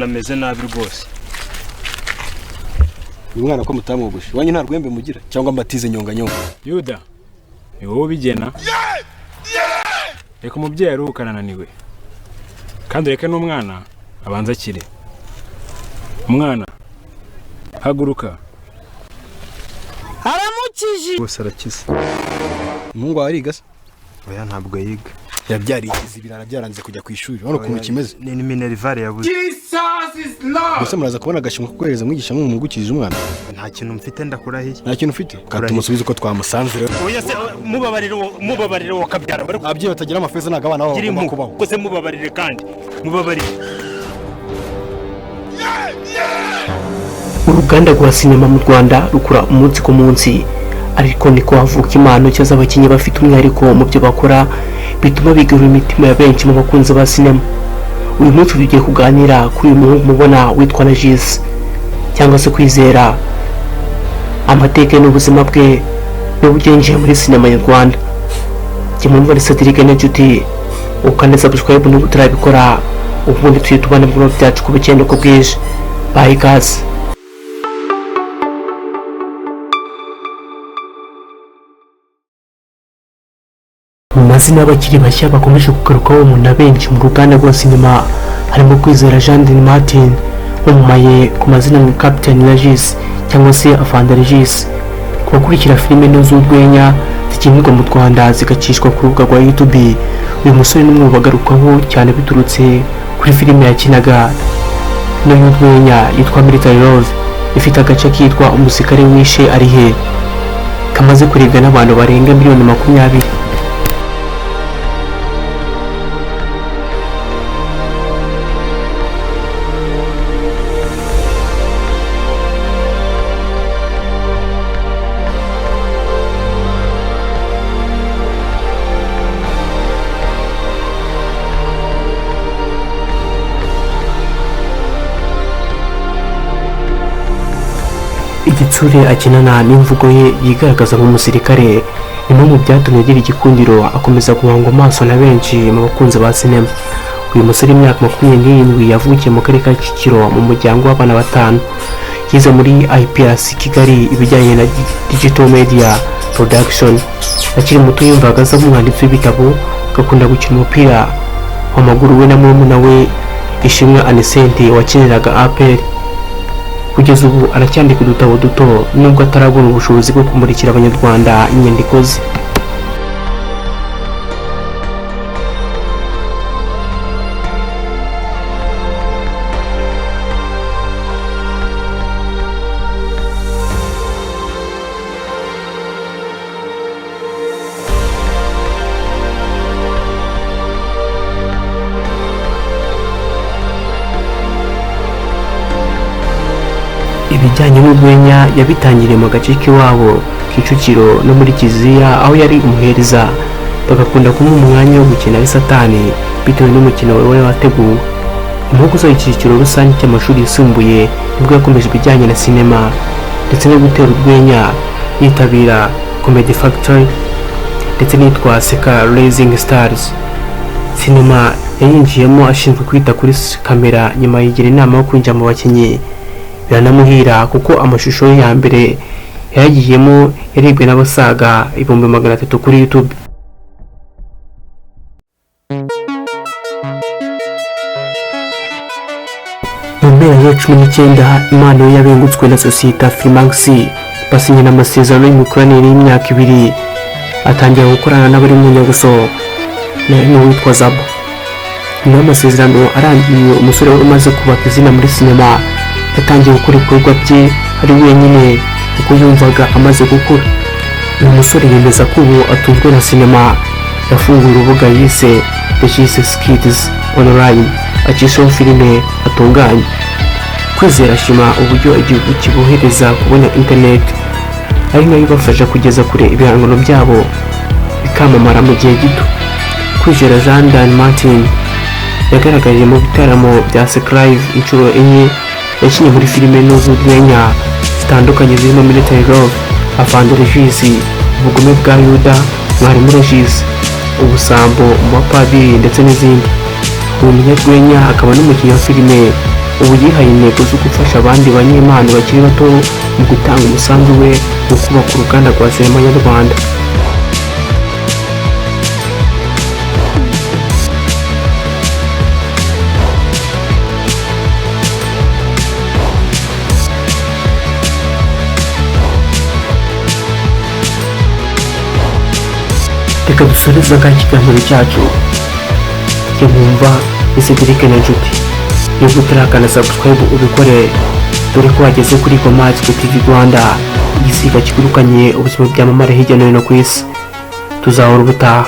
Nameze nabi rwose. Uyu mwana ko mutamwogoshe. Wanyu nta rwembe mugira cyangwa mbatize nyonga. Yuda. Ni wowe bigena. Reka umubyeyi aruhukana naniwe. Kandi reka n'umwana abanza akire. Umwana haguruka. Aramukije. Bose arakize. Umuhungu ariga se? Oya ntabwo yiga. Yabyari ikizibirana byaranze kujya ku ishuri. Hano kuntu kimeze. Ni minerivare yabuze. Jesus is Lord. Gusa muraza kubona agashimwe ko kwereza mwigisha nk'umugukirije umwana. Nta kintu mfite ndakurahiye. Nta kintu ufite? Katumusubize uko twamusanze rero. Oya se mubabarire wakabyara bari Ababyeyi batagira amafeza naga abana babo bagomba kubaho. Kose mubabarire kandi mubabarire. Uruganda rwa sinema mu Rwanda rukura umunsi ku munsi, ariko niko havuka impano cyangwa abakinnyi bafite umwihariko mu byo bakora bituma bigarura imitima ya benshi mu bakunzi ba sinema. Uyu munsi tugiye kuganira kuri uyu muhungu mubona witwa Regis cyangwa se Kwizera, amateka n'ubuzima bwe n'uburyo yinjiye muri sinema nyarwanda. Kimwe muri Cedric N'inshuti ukanda subscribe niba utarabikora, ubundi tuye tubana mu byacu ku bukende ko bwije. Bye guys. Mu mazina y'abakiri bashya bakomeje kugarukaho umuntu benshi mu ruganda rwa sinema harimo Kwizera Jean Martin wamamaye ku mazina nka Captain Regis cyangwa se Afande Regis. Ku bakurikira filime n'uz'urwenya zikinirwa mu Rwanda zigacishwa ku rubuga rwa YouTube, uyu musore ni umwe bagarukaho cyane biturutse kuri filime yakinaga n'urwenya yitwa Military Love, ifite agace kitwa Umusirikare wishe ari he, kamaze kurebwa n'abantu barenga miliyoni 20. Igitsure akinana n'imvugo ye yigaragaza nk'umusirikare nimwe mu byatumye agira igikundiro, akomeza guhangwa amaso na benshi mu bakunzi ba sinema. Uyu musore w'imyaka 27 yavukiye mu karere ka Kicukiro mu muryango w'abana 5. Yize muri IPRC Kigali ibijyanye na digital media production. Akiri muto yumvaga aza nk'umwanditsi w'ibitabo, agakunda gukina umupira w'amaguru we na murumuna we Ishimwe Anisente wakiniraga APR. Kugeza ubu aracyandika udutabo duto nubwo atarabona ubushobozi bwo kumurikira abanyarwanda inyandiko ze. Ibijyanye n'urwenya yabitangiriye mu gace k'iwabo Kicukiro no muri Kiliziya, aho yari umuhereza bagakunda kumuha umwanya wo gukina ari Satani bitewe n'umukino we wateguwe. Nyuma yo gusoza icyiciro rusange cy'amashuri yisumbuye nibwo yakomeje ibijyanye na sinema ndetse no gutera urwenya yitabira Comedy Factory ndetse n'itwa Seka Rising Stars. Sinema yayinjiyemo ashinzwe kwita kuri kamera, nyuma yigira inama yo kwinjira mu bakinnyi biranamuhira kuko amashusho ye ya mbere yagiyemo yaribwe n'abasaga 300 kuri YouTube. Mu mpera ya 19 impano ye yabengutswe na sosiyete Filmax, basinyana amasezerano y'imikoranire y'imyaka 2, atangira gukorana n'abari mu Nyabuso n'uwitwa Zabo. Nyuma y'amasezerano arangiye, umusore wari umaze kubaka izina muri sinema yatangiye gukora ibikorwa bye ari wenyine kuko yumvaga amaze gukura. Uyu musore yemeza ko ubu atunzwe na sinema. Yafunguye urubuga yise Regis Kids Online acishaho filime atunganya. Kwizera ashima uburyo igihugu kibohereza kubona internet ari nayo ibafasha kugeza kure ibihangano byabo bikamamara mu gihe gito. Kwizera Jean Martin yagaragaye mu bitaramo bya Live inshuro 4. Yakinnye muri filime n'uz'urwenya zitandukanye zirimo Military Love, Afande Regis, Ubugome bwa Yuda, Mwarimu Regis, Ubusambo mu bapadiri ndetse n'izindi. Uyu munyarwenya akaba n'umukinnyi wa filime ubu yihaye intego zo gufasha abandi banyempano bakiri bato mu gutanga umusanzu we wo kubaka uruganda rwa sinema nyarwanda. Reka dusoreze ngaho ikiganiro cyacu jya mwumva ni Cedric na Nshuti. Niba utarakanda subscribe ubikore, dore ko wageze kuri Komatsi TV Rwanda, igisiga kigurukanye ubuzima bwamamara hirya no hino ku isi. Tuzahora ubutaha.